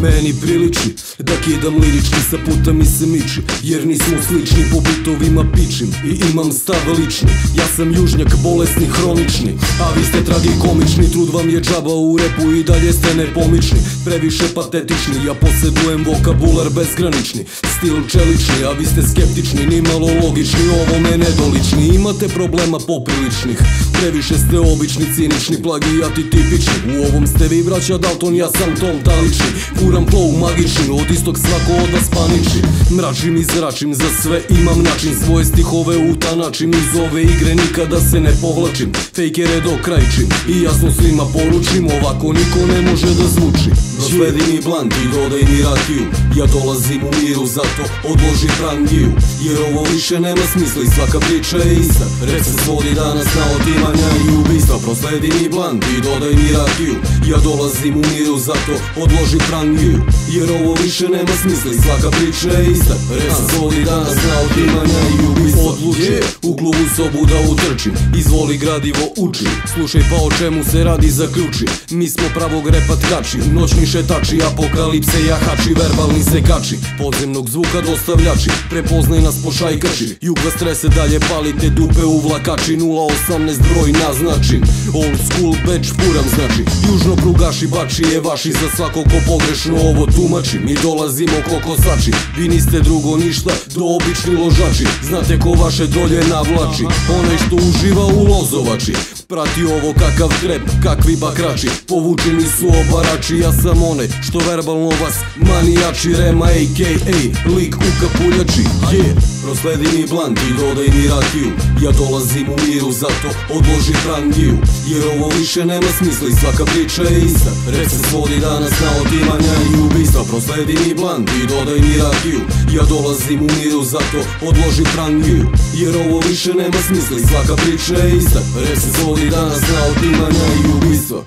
Meni priliči da kidam lirički, sa puta mi se miči, jer nismo slični, po bitovima pičim i imam stav lični. Ja sam južnjak, bolesni, hronični, a vi ste tragikomični. Trud vam je džaba u repu i dalje ste nepomični, previše patetični. Ja posedujem vokabular bezgranični, stil čelični, a vi ste skeptični, nimalo logični, ovo me nedolični. Imate problema popriličnih, previše ste obični, cinični, plagijati tipični. U ovom ste vi braća Dalton, ja sam Tom Talični. Furam flow magični, od istog svako od vas paniči. Mračim i zračim, za sve imam način, svoje stihove utanačim, iz ove igre nikada se ne povlačim, fejkere dokrajčim i jasno svima poručim, ovako niko ne može da zvuči. Prosledi mi blant i dodaj mi rakiju, ja dolazim u miru, zato odloži prangiju, jer ovo više nema smisla i svaka priča je ista. Rep se svodi danas na otimanja i ubistva. Prosledi mi blant i dodaj mi rakiju, ja dolazim u miru, zato odloži prangiju, jer ovo više nema smisla i svaka priča je ista. Rep se svodi danas na otimanja i ubistva. Odluči u klubu sobu da utrčim, izvoli gradivo uči, slušaj pa o čemu se radi zaključi. Mi smo pravog repa tkači, noćni šetači, apokalipse jahači, verbalni sekači, podzemnog zvuka dostavljači, prepoznaj nas po šajkači. Jug vas trese, dalje palite dupe u vlakači, 018 broj naznačim, old school batch furam znači, južno prugaši bači je vaši, za svako ko pogrešno ovo tumači. Mi dolazimo ko kosači, vi niste drugo ništa do obični ložači, znate ko vaše drolje navlači, onaj što uživa u lozovači. Prati ovo kakav trep, kakvi bakrači, povučeni su obarači, ja sam onaj što verbalno vas manijači. Rema a.k.a. lik u kapuljači, prosledi mi blant i dodaj mi rakiju, ja dolazim u miru, zato odloži prangiju, jer ovo više nema smisla i svaka priča je ista. Rep se svodi danas na otimanja i ubistva. Prosledi mi blant i dodaj mi rakiju, ja dolazim u miru, zato odloži prangiju, jer ovo više nema smisla i svaka priča je ista. Rep se svodi danas na otimanja i ubistva.